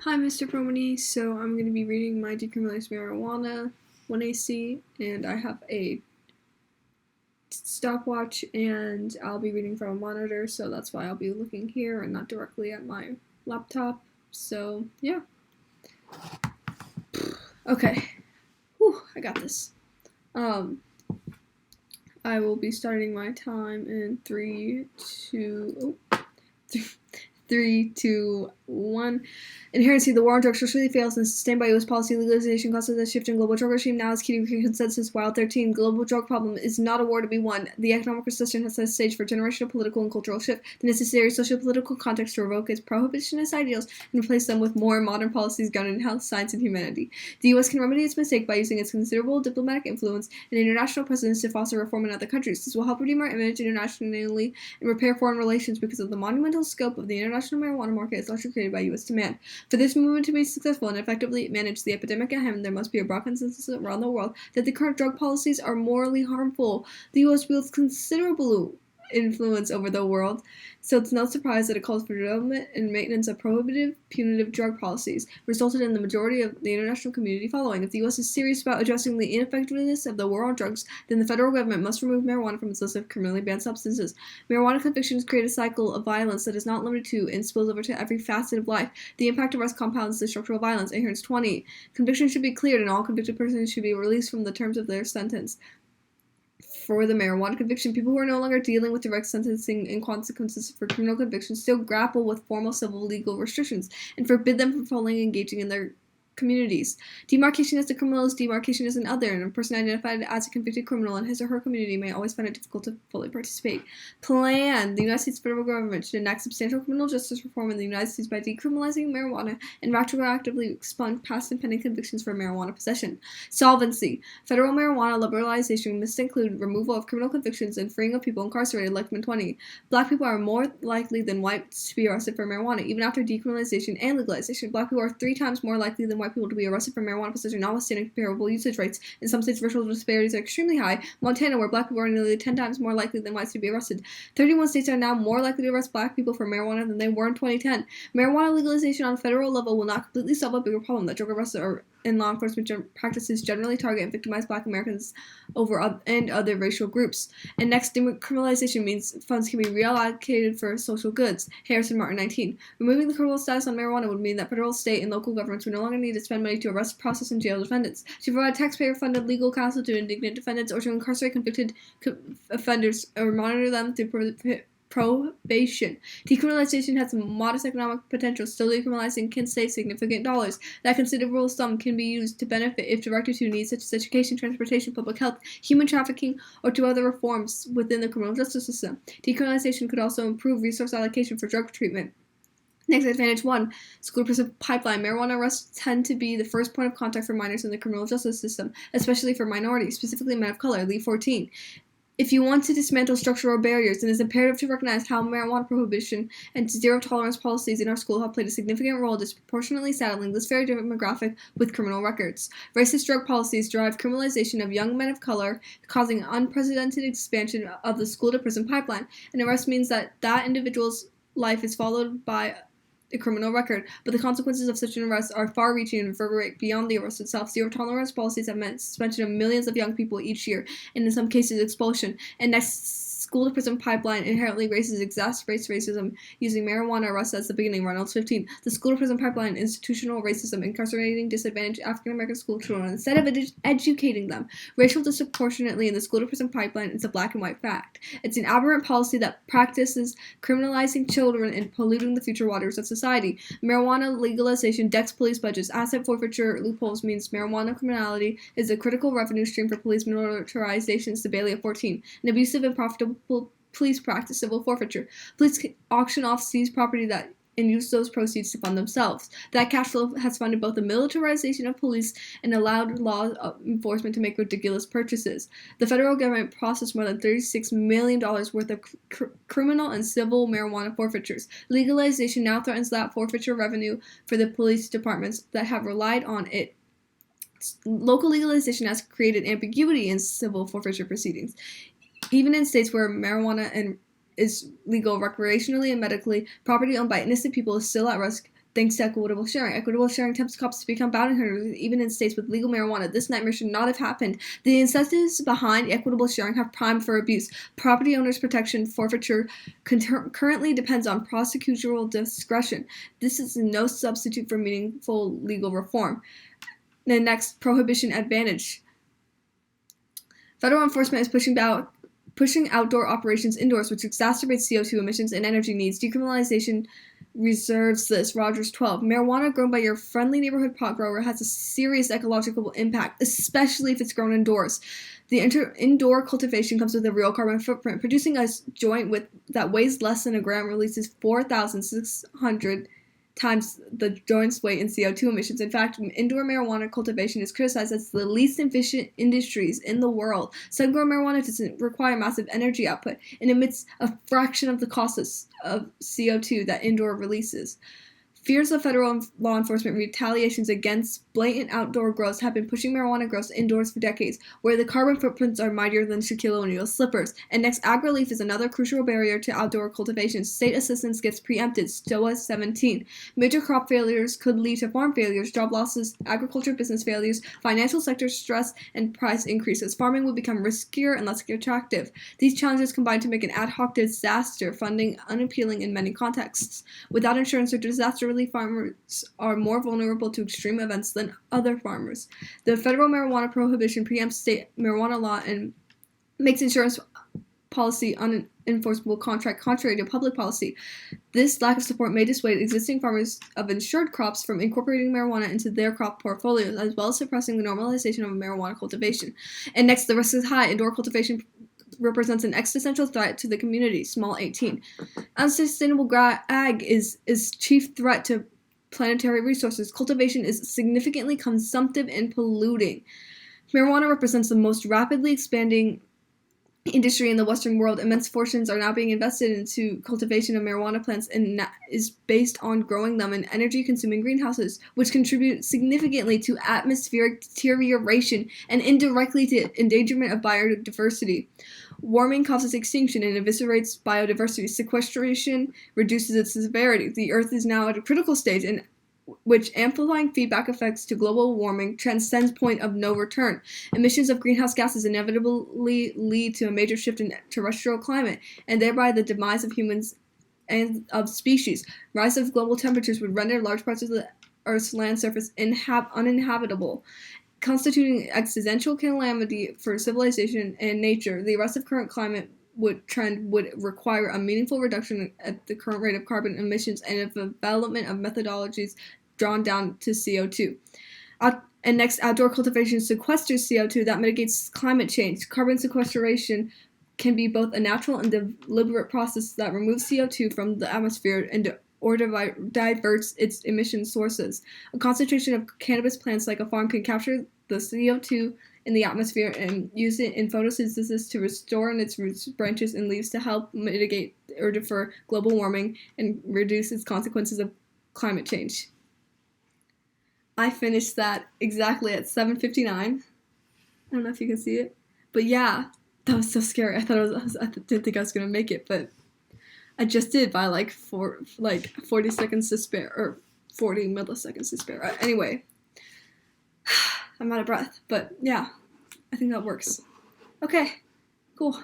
Hi, Mr. Promany. So I'm going to be reading my Decriminalize Marijuana 1AC, and I have a stopwatch, and I'll be reading from a monitor, so that's why I'll be looking here and not directly at my laptop. So, yeah. Okay. Whew, I got this. I will be starting my time in 3, 2, 1. Inherency: the war on drugs structurally fails and sustained by U.S. policy. Legalization causes a shift in global drug regime. Now is key to consensus. Wild 13. Global drug problem is not a war to be won. The economic recession has set the stage for generational political and cultural shift. The necessary socio-political context to revoke its prohibitionist ideals and replace them with more modern policies grounded in health, science, and humanity. The U.S. can remedy its mistake by using its considerable diplomatic influence and international presence to foster reform in other countries. This will help redeem our image internationally and repair foreign relations because of the monumental scope of the international marijuana market is largely created by U.S. demand. For this movement to be successful and effectively manage the epidemic at hand, there must be a broad consensus around the world that the current drug policies are morally harmful. The U.S. wields considerable influence over the world, so it's no surprise that it calls for development and maintenance of prohibitive, punitive drug policies, resulted in the majority of the international community following. If the U.S. is serious about addressing the ineffectiveness of the war on drugs, then the federal government must remove marijuana from its list of criminally banned substances. Marijuana convictions create a cycle of violence that is not limited to and spills over to every facet of life. The impact of arrest compounds the structural violence. Adherence 20. Convictions should be cleared and all convicted persons should be released from the terms of their sentence. For the marijuana conviction, people who are no longer dealing with direct sentencing and consequences for criminal convictions still grapple with formal civil legal restrictions and forbid them from fully engaging in their communities. Demarcation as a criminal is demarcation as an other, and a person identified as a convicted criminal in his or her community may always find it difficult to fully participate. Plan: the United States federal government should enact substantial criminal justice reform in the United States by decriminalizing marijuana and retroactively expunge past and pending convictions for marijuana possession. Solvency: federal marijuana liberalization must include removal of criminal convictions and freeing of people incarcerated, like 20. Black people are more likely than whites to be arrested for marijuana, even after decriminalization and legalization. Black people are 3 times more likely than white people to be arrested for marijuana possession, notwithstanding comparable usage rates. In some states, racial disparities are extremely high. Montana, where black people are nearly 10 times more likely than whites to be arrested. 31 states are now more likely to arrest black people for marijuana than they were in 2010. Marijuana legalization on a federal level will not completely solve a bigger problem that drug arrests and law enforcement practices generally target and victimize black Americans and other racial groups. And next, decriminalization means funds can be reallocated for social goods. Harrison Martin, 19. Removing the criminal status on marijuana would mean that federal, state, and local governments would no longer need to spend money to arrest, process, and jail defendants, to provide taxpayer-funded legal counsel to indigent defendants, or to incarcerate convicted offenders or monitor them through probation. Decriminalization has modest economic potential. Still, decriminalizing can save significant dollars. That considerable sum can be used to benefit if directed to needs such as education, transportation, public health, human trafficking, or to other reforms within the criminal justice system. Decriminalization could also improve resource allocation for drug treatment. Next, advantage 1, school to prison pipeline. Marijuana arrests tend to be the first point of contact for minors in the criminal justice system, especially for minorities, specifically men of color. Lead 14. If you want to dismantle structural barriers, it is imperative to recognize how marijuana prohibition and zero-tolerance policies in our school have played a significant role disproportionately saddling this very demographic with criminal records. Racist drug policies drive criminalization of young men of color, causing unprecedented expansion of the school-to-prison pipeline. An arrest means that individual's life is followed by a criminal record, but the consequences of such an arrest are far-reaching and reverberate beyond the arrest itself. Zero-tolerance policies have meant suspension of millions of young people each year, and in some cases expulsion. And next, school-to-prison pipeline inherently exacerbates racism, using marijuana arrests as the beginning. Reynolds, 15. The school-to-prison pipeline institutional racism, incarcerating disadvantaged African-American school children instead of educating them. Racial disproportionately in the school-to-prison pipeline is a black and white fact. It's an aberrant policy that practices criminalizing children and polluting the future waters of society. Marijuana legalization decks police budgets. Asset forfeiture loopholes means marijuana criminality is a critical revenue stream for police militarizations to Bailey of 14. An abusive and profitable police practice, civil forfeiture. Police can auction off seized property and use those proceeds to fund themselves. That cash flow has funded both the militarization of police and allowed law enforcement to make ridiculous purchases. The federal government processed more than $36 million worth of criminal and civil marijuana forfeitures. Legalization now threatens that forfeiture revenue for the police departments that have relied on it. Local legalization has created ambiguity in civil forfeiture proceedings. Even in states where marijuana is legal recreationally and medically, property owned by innocent people is still at risk thanks to equitable sharing. Equitable sharing tempts cops to become bounty hunters, even in states with legal marijuana. This nightmare should not have happened. The incentives behind equitable sharing have primed for abuse. Property owners' protection forfeiture currently depends on prosecutorial discretion. This is no substitute for meaningful legal reform. The next, prohibition advantage. Federal enforcement is pushing outdoor operations indoors, which exacerbates CO2 emissions and energy needs. Decriminalization reserves this. Rogers 12. Marijuana grown by your friendly neighborhood pot grower has a serious ecological impact, especially if it's grown indoors. The indoor cultivation comes with a real carbon footprint. Producing a joint that weighs less than a gram releases 4,600 times the joint's weight in CO2 emissions. In fact, indoor marijuana cultivation is criticized as the least efficient industries in the world. Sun-grown marijuana doesn't require massive energy output and emits a fraction of the cost of CO2 that indoor releases. Fears of federal law enforcement retaliations against blatant outdoor grows have been pushing marijuana grows indoors for decades, where the carbon footprints are mightier than Shaquille O'Neal's slippers. And next, AgriLeaf is another crucial barrier to outdoor cultivation. State assistance gets preempted. STOA 17. Major crop failures could lead to farm failures, job losses, agriculture business failures, financial sector stress, and price increases. Farming will become riskier and less attractive. These challenges combine to make an ad hoc disaster funding unappealing in many contexts. Without insurance or disaster relief, farmers are more vulnerable to extreme events than other farmers. The federal marijuana prohibition preempts state marijuana law and makes insurance policy unenforceable contrary to public policy. This lack of support may dissuade existing farmers of insured crops from incorporating marijuana into their crop portfolios, as well as suppressing the normalization of marijuana cultivation. And next, the risk is high. Indoor cultivation represents an existential threat to the community. Small 18. Unsustainable ag is chief threat to planetary resources. Cultivation is significantly consumptive and polluting. Marijuana represents the most rapidly expanding industry in the Western world. Immense fortunes are now being invested into cultivation of marijuana plants and is based on growing them in energy-consuming greenhouses, which contribute significantly to atmospheric deterioration and indirectly to endangerment of biodiversity. Warming causes extinction and eviscerates biodiversity. Sequestration reduces its severity. The Earth is now at a critical stage in which amplifying feedback effects to global warming transcends point of no return. Emissions of greenhouse gases inevitably lead to a major shift in terrestrial climate, and thereby the demise of humans and of species. Rise of global temperatures would render large parts of the Earth's land surface uninhabitable, constituting existential calamity for civilization and nature. The arrest of current climate trend would require a meaningful reduction at the current rate of carbon emissions and a development of methodologies drawn down to CO2. And next, outdoor cultivation sequesters CO2 that mitigates climate change. Carbon sequestration can be both a natural and deliberate process that removes CO2 from the atmosphere or diverts its emission sources. A concentration of cannabis plants like a farm can capture the CO2 in the atmosphere and use it in photosynthesis to restore in its roots, branches, and leaves to help mitigate or defer global warming and reduce its consequences of climate change. I finished that exactly at 7:59. I don't know if you can see it, but yeah, that was so scary. I didn't think I was gonna make it, but I just did by 40 seconds to spare, or 40 milliseconds to spare. Anyway, I'm out of breath, but yeah, I think that works. Okay, cool.